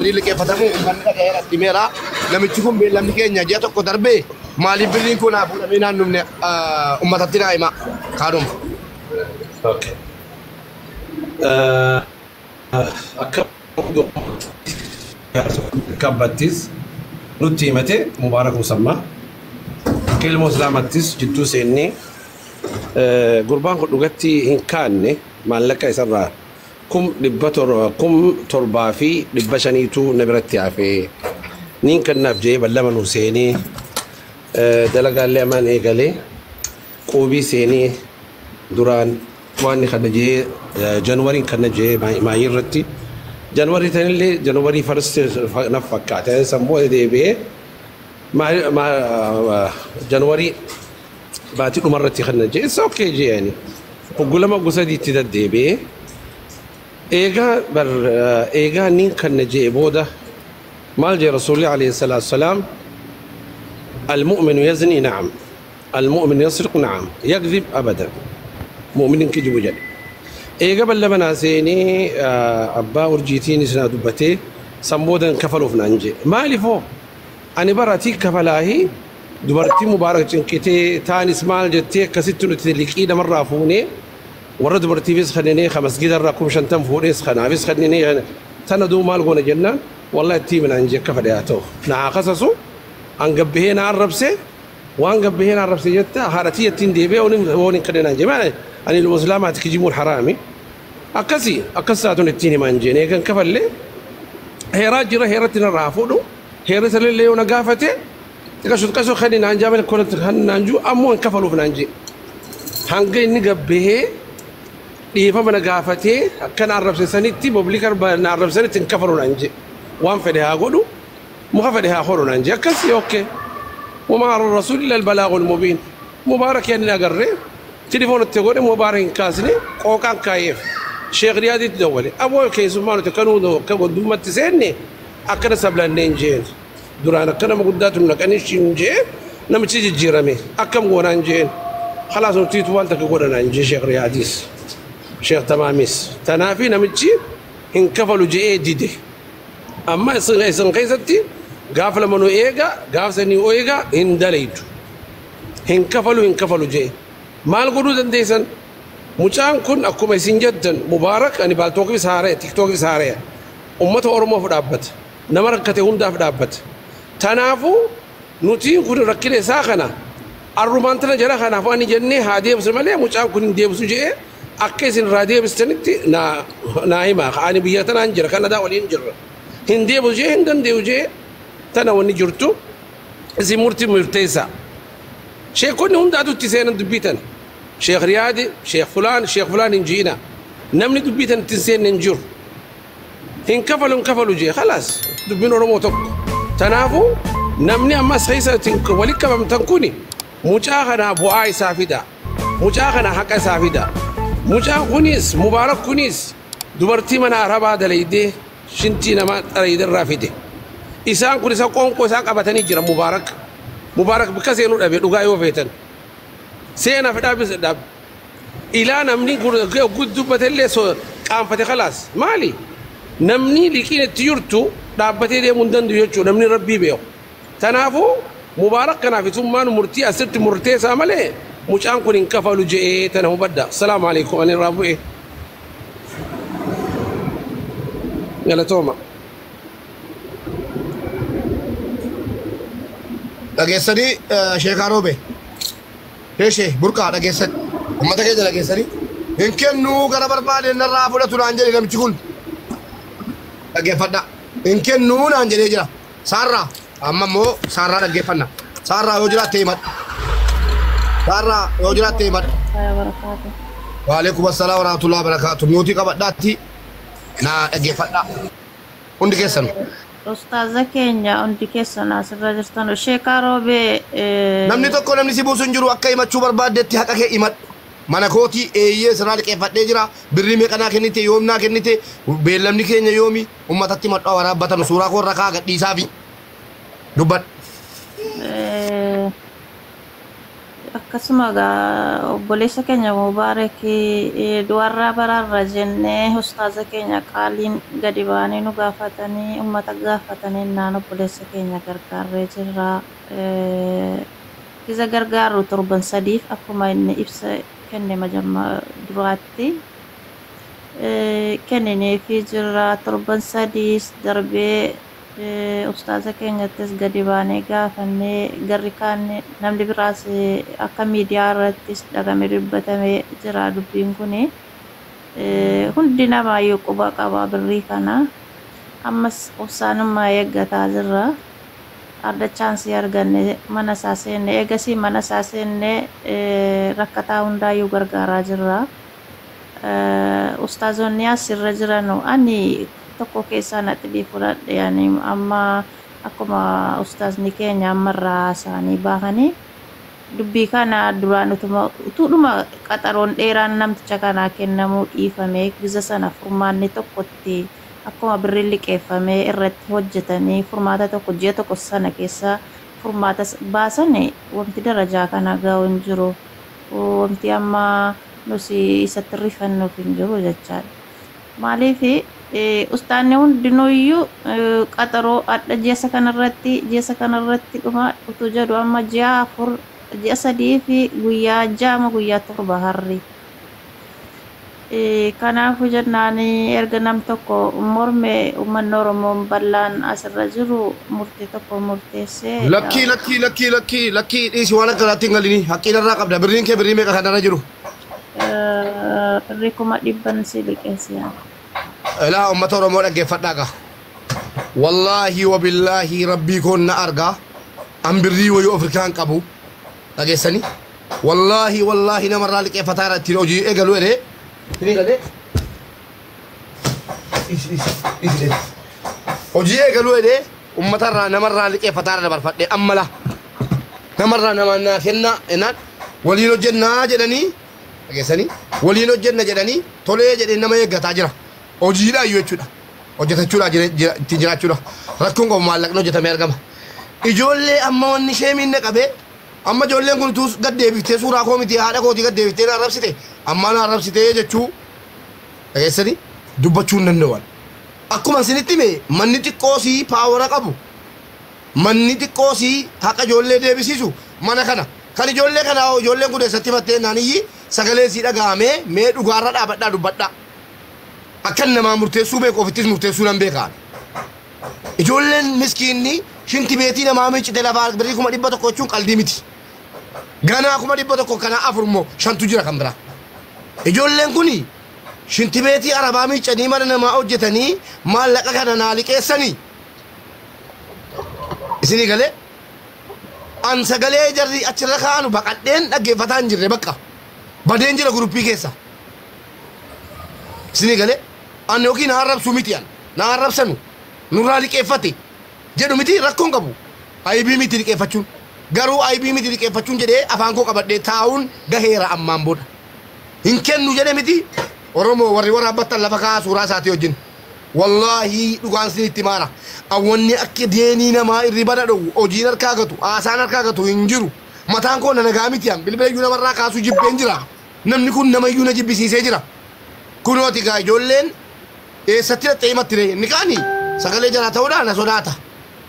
بري لك فتمو من غير استمرا لم تكون بلم كينيا جاتو كدربي مالي بري كون ابو مينا نمن امه ترايما كانوا اوكي كبتيس نوتي متى مبارك مسمى كل مسلماتيس جدو سيني قربان لغتي إن كان مالك يسرى كم لبتر كم تربا في لبشنيتو نبرتي عفي نين كان نفجي بلما نوسيني دلقا اللي أمان إيقالي قوبي سيني دوران واني خدجي جنوري كان جي ما يرتي جنوري تاني اللي جنوري فرست نفكات سموه دي بي ما جنوري باتي مرتي خلنا جي اتس اوكي جي يعني وقول ما قصدي تددي بي ايغا نين كان جي بودا مال جي رسول الله عليه الصلاه والسلام المؤمن يزني نعم المؤمن يسرق نعم يكذب ابدا مؤمن كجي وجد ايغا بلبنا سيني ابا ورجيتيني سنا دبتي سمبودا كفلوا فنانجي مالي فو أنا براتي كفلاهي دبرتي مبارك جنكتي تاني اسمال جتي كسيتو نتلقي ده مرة فوني ورد دبرتي فيس خدني 5 جدار راكم شنتم فوريس خنا فيس خدني تندو مال قونا جنة والله تي من أنجي كفلاهاتو نعاقسسو أنجبهنا الربسة وأنجبهنا الربسة جتا هارتي تنديبه ونين كدنا أنجي ما أنا المسلمات كيجيبون حرامي أكساتون التيني ما أنجي نيجان كفلة هي راجرة هي رتنا رافودو هيرس اللي يونا قافته تكشو خلينا نجاب كل نانجو أمون كفلوا في نانجي هنجي نجبه إيفا من قافته كان عرب سنتي ببليكر نعرب سنة كفلوا نانجي وان فدها قولوا مخفدها خوروا نانجي كسي أوكي وما على الرسول إلا البلاغ المبين مبارك يعني نقرر تليفون التقول مبارك كاسني كوكان كايف شيخ رياضي تدولي أبوي كيس ما نتكلموا كقول دوما تسيني أكنا سبلا نينجين دوران أكنا مقداتهم لكني شينجين نمشي جيرامي أكم قرانجين خلاص نتيت والتك قرانجين شيخ رياضيس شيخ تماميس تنافي نمشي إن كفلوا جي ديدي أما إسن قيستي قافل منو إيجا قافسني أويجا إن دليتو إن كفلوا جي ما القدود ديسن مجان كن أكو مسين جدا مبارك أنا بالتوقف سهرة تيك توقف سهرة أمته أرمو فدابت نمر كتيون داف دابت تنافو نوتين كن ركيل ساخنا الرومانتنا جرا خنا فاني جنة هادي بس مالي مجان كن دي بس جي أكيسين رادي بس تنتي نايما أنا بيجاتنا أنجر خنا دا ولين جر هندي بس جي هندن دي وجي تنا وني جرتو زي مرتيسا شيء كن هم دادو تسين دبيتن شيخ ريادي شيخ فلان نجينا نمني دبيتن تسين ننجر إن كفلوا جي خلاص دبينو رموتك تنافو نمني أما سيسا ولك بم تنكوني مجاهنا بوعي سافدا مجاهنا حق سافدا مجاه كنيس مبارك كنيس دبرتي من عرب هذا ليدي شنتي نما تريد الرافدي إسان كنيس قوم كوسان أبتني جرا مبارك بكسينو أبي لقايو فيتن سينا فدا بس داب إلى نمني قد دبتلي سو كام فتي خلاص مالي نمني لكين تيرتو دابتي دي مندن ديوچو نمني ربي بيو تنافو مبارك كان في ثم مرتي أسرت مرتي سامله مش أنكون إنكفلوا جئ تنهو بدأ السلام عليكم أنا رابو إيه يلا توما dhageessanii sheekaa roobe heeshee burqaa dhageessan ummata keenya dhageessanii hin kennuu gara barbaade narraa fudhatu naan jedhe namichi kun dhaggeeffadha hin kennuu naan jedhee jira saarraa amma immoo saarraa dhaggeeffanna saarraa yoo jiraatte himadhu saarraa yoo jiraatte himadhu waalaikum assalaam warahmatullahi wabarakaatu mootii qabadhaatti naa dhaggeeffadha hundi keessan أستاذ كينيا عندي كيسة ناس الرجستان وشيكا روبي نمني تكو نمني سيبو سنجرو أكا إما تشوبر بعد دتي حقا كي إما مناكوتي إيه سنالك كيف فتجرا بريمي كنا كنيتي يومنا كنيتي بيلمني كينيا يومي وما تتي مات أورا بطن سورا كور ركا دي سافي دبت akkasuma gaa obboleessa keenya Mubaarakii du'arraa baraarra jennee ustaaza keenya qaaliin gadi baanee nu gaafatanii ummata gaafatanii naan obboleessa keenya gargaarree jirra. Isa gargaaru torban sadiif akkuma inni ibsa kenne majamma duraatti kennineefii jirra. Torban sadiis darbee ustaaza keenyattis gadi baanee gaafannee garri kaan namni biraas akka miidiyaa irrattis dhagame dubbatamee jira dubbiin kuni. Hundi namaayyuu quba qaba birrii kana. Ammas obsaanummaa eeggataa jirra. Adda chaansii arganne mana isaa seenne eegasii mana isaa seenne rakkataa hundaayyuu gargaaraa jirra. Ustaazonni asirra jiranu ani tokko keessaa natti fudhadhe yani amma akkuma ustaazni keenya ammarraa isaanii baahanii dubbii kana duraan utuudhuma qaxaroon dheeraan namticha kanaa kennamuu dhiifamee giza sana furmaanni tokkotti akkuma birrii liqeeffamee irratti hojjetanii furmaata tokko ji'a tokko sana keessa furmaata baasanii wanti darajaa kana ga'u hin jiru. Wanti amma nusi isatti rifannuuf hin jiru jechaadha. Maaliif ustaanni hundinuyyuu qaxaroo adda ji'a kanarratti dhuma utuu jedhu amma ji'a 4 ji'a 3 fi guyyaa 6 guyyaa 7 harri. Kanaafuu jennaan erga nam tokko morme uummanni Oromoo bal'aan asirra jiru murtee tokko murteessee. Lakkii dhiisi waan akkanaatti hin galini haqqiin irraa qabda birriin kee birrii meeqa kanarra jiru? Birrii 100 si liqeessiyaa. Ilaa uummata Oromoo dhaggeeffadhaa qaba. Wallaahi wabillaahi rabbii koon na argaa an birrii wayii Afrikaan qabu dhageessanii. Wallaahi namarraa liqeeffataa irratti hojii eegalu edee. Ini gale. Hojii eegalu edee uummatarraa namarraa liqeeffataa dabarfadhe ammala. Namarraa namaa kenna enaan waliin hojjennaa jedhanii dhageessanii waliin hojjenna jedhanii tolee jedhee nama eeggataa jira. Hojiidha iyyuu jechuudha. Hojjetachuudha ittiin jiraachuudha. Rakkoon qabu maallaqni hojjetamee argama. Ijoollee amma wanni ishee miinna qabee amma ijoolleen kun tuus gad deebiftee suuraa koo miti haadha kootii gad deebiftee na arrabsite amma na arrabsitee jechuu dhageessanii dubbachuu hin danda'an. Akkuma isinitti hime manni xiqqoosii paawara qabu manni xiqqoosii haqa ijoollee deebisiisu mana kana kan ijoollee kana ijoolleen kun eessatti himattee naaniyyi sagalee sii dhaga'amee mee dhugaarra dhaabadhaa dubbadhaa. Akkan namaa murteessuu beeku ofittis murteessuu nan beekaan. Ijoolleen miskiinni shinti beetii namaa miicite lafaa birrii 100 jechuun qaldii miti. Ganaa 100 kana 4 immoo 5 jira kan biraa. Ijoolleen kuni shinti beetii arabaa miicanii mana namaa hojjetanii maallaqa kana naa liqeessanii. Isinii galee an sagalee jarri achirra kaanu baqadheen dhaggeeffataa hin jirre bakka badeen jira guruppii keessa. Isinii galee an yookiin na arrabsuu miti an na arrabsanu nurraa liqeeffate jedhu miti rakkoon qabu. Aybii miti liqeeffachuun garuu aybii miti liqeeffachuun jedhee afaan koo qabadhee taa'uun gaheera ammaan booda. Hin kennu jedhe miti Oromoo warri waraabbattan lafa kaa suuraa isaatii wajjin. Wallaahi dhugaan isinitti maara. Awwanni akka deenii namaa irri bada dhowu hojiin harkaa gatu haasaan harkaa gatu hin jiru. Mataan koo na nagaa miti an bilbileeyyuu namarraa kaasuu jibbeen jira. Namni kun namayyuu na jibbisiisee jira. Kunooti gaa ijoolleen eessatti dhaxxee himatti ree inni kaanii sagalee jalaa ta'uudhaan na sodaata.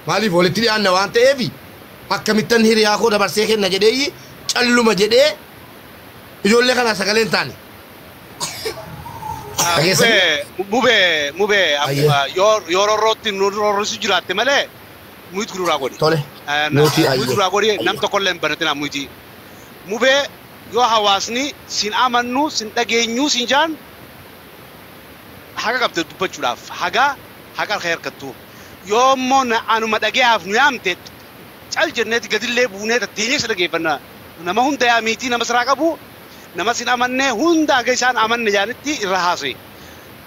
Maaliif walitti dhiyaanna waan ta'eefi akkamittan hiriyaa koo dabarsee kenna jedhee calluma jedhee ijoollee kana sagalee hin taane. Mube yoo rorrootti rorroosu jiraatte malee muyit guduraa godhi. Tole. Muyit guduraa godhi nam tokkollee hin baratina muyitii. Mube yoo hawaasni sin amannu sin dhageenyu sin jaan haga qabde dubbachuudhaaf haga harka hirkattu. Yoo immoo anuma dhageehaaf nu yaamte cal jenneeti gadillee buunee tatteenyee isa dhageeffanna. Nama hunda yaamiitii nama siraa qabu nama sin amannee hunda aga isaan amanne jaanitti irra haasee.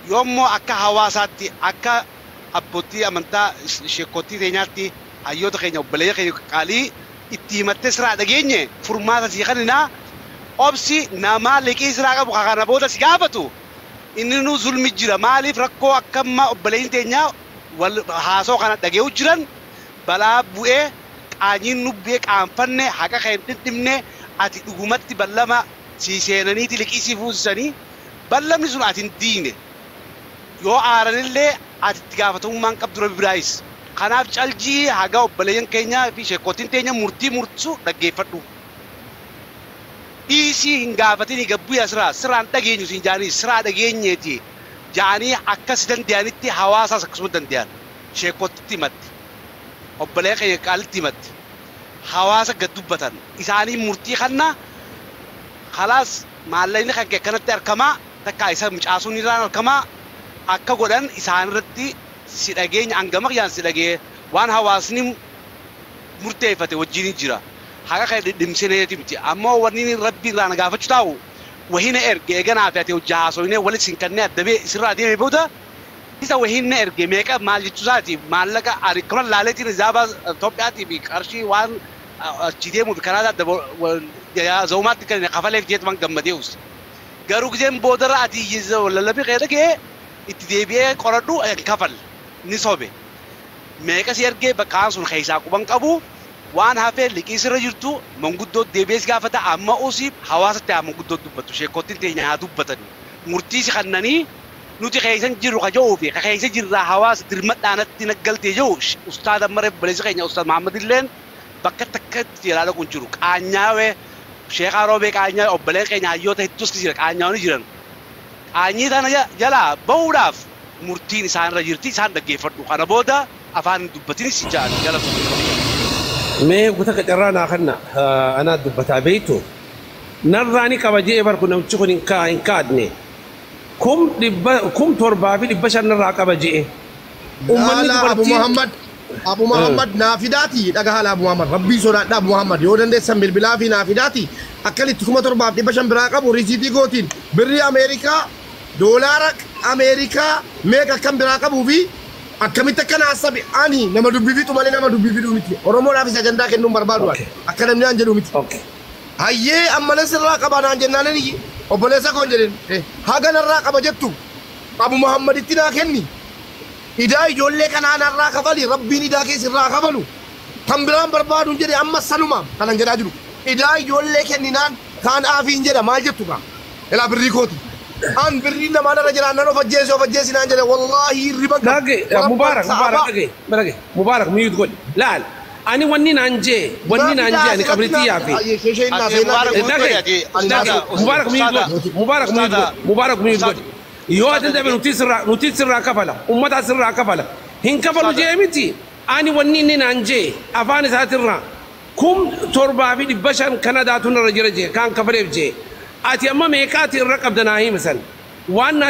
Yoo immoo akka hawaasaatti akka abbootii amantaa sheekottii teenyaatti hayyoota keenya obboleeyya keenya qaalii itti himattee siraa dhageenye furmaata sii kaninaa obsi nama liqii siraa qabu kana booda si gaafatu. Inni nu zulmi jira maaliif rakkoo akkamma obboleeyyin teenyaa wal haasoo kana dhageewu jiran balaa bu'ee qaanyiin nu bu'ee qaanfanne haqa kan dhimne ati dhugumatti ballama siiseenaniiti liqisii fuusisanii ballamni sun ati hin diine yoo aaranillee ati itti gaafatamummaan qabdu Rabbi biraayis. Kanaaf caljii haga obboleeyyan keenyaa fi sheekottiin teenya murtii murtisu dhaggeeffadhu. Dhiisii hin gaafatini gabbuu asirraa siraan dhageenyu siin jaanii siraa dhageenyeeti jaanii akkas danda'anitti hawaasaas akkasuma danda'an sheekottitti himatti obboleeyyan keenya qaalitti himatti hawaasa gad dubbatan isaanii murtii kanna khalaas maallaqni kan kanatti argamaa takka isa mucaasuun irraan argamaa akka godhan isaan irratti si dhageenya hangama qiyaan si dhagee waan hawaasni murteeffate wajjin jira. Haga kan dhimsineeti miti ammoo wanni Rabbi irraa na gaafachuu taa'u wahina erge eeganaa fi ati hojii haasofnee walitti sin kannee addabee isirraa deemee booda isa wahina erge meeqa maal jechuu isaati maallaqa ariikama laaleetiin rizaaba Itoophiyaatii fi qarshii waan achi deemuu fi karaa adda zaumaatti kan kafaleef jeetumaan gammadee uus garuu giseen boodarra ati lallabii qeeda kee itti deebi'ee qoradhu kafal ni sobe meeqa si ergee bakkaan sun keessaa quban qabu. Waan hafee liqisirra jirtu manguddoo deebi'ees gaafata amma usiif hawaasatti haa manguddoo dubbatu sheekottiin teenya haa dubbatani murtiisi kannanii nuti keessan jirru kaja'uu fi keessa jirraa hawaasa dirmadhaanatti naggaltee jiru ustaada maree baleessa keenya ustaad Muhammad illeen bakka takkatti ilaala kun jiru qaanyaawee sheekaa roobee qaanyaawee obboleen keenya hayyoota hedduus jira qaanyaawanii jiran qaanyii tana jalaa bahuudhaaf murtiin isaanirra jirti isaan dhaggeeffadhu kana booda afaan dubbatinis ja'an jalatu. Mee guutaa carraa kana ana dubbataa beektu narraani kabajee barku namichi kun hin kaadne kum torbaa fi 500 narraa kabajee ummanni Abu Muhammad naafidaati dhagaa haala Abu Muhammad rabbii sodaadha Abu Muhammad yoo dandeessan bilbilaa fi naafidaati akkalitti 7,500 biraa qabu riisiitii gootiin birrii Ameerikaa doolaara Ameerikaa meeqa kan biraa qabuu fi akkamitti akkana asabi ani nama dubbii fitu malee nama dubbii fidu miti oromoodhaaf isa ajandaa kennuun barbaadu akka namni aan jedhu miti hayyee ammalee sirraa qaba naan jennaanani obboleessa koon jedhen haga narraa qaba jettu Abu Muhammaditti naa kenni idaa ijoollee kanaa narraa kafali rabbiin idaa keessa irraa kafalu kan biraan barbaaduun jedhe amma sanuma kanan jedhaa jiru idaa ijoollee kenninaan kaan aafiin jedha maal jettu kaa ilaa birrii kooti an birrii namaa narra jiraan nan of ajjeesi naan jedhe wallaahi riba Dage, Mubarak miyut god. Laal, ani wanni nanje ani kabriti yafi. Mubarak miyut god. Yo atin da nuti sirra kafala, ummata sirra kafala. Hin kafalu je miti. Ani wanni ni nanje afani satirra. Kum torba fi 500 Kanada tunara jira je kan kafaleef je. Ati amma me kati raqab da nahi misal. Wannan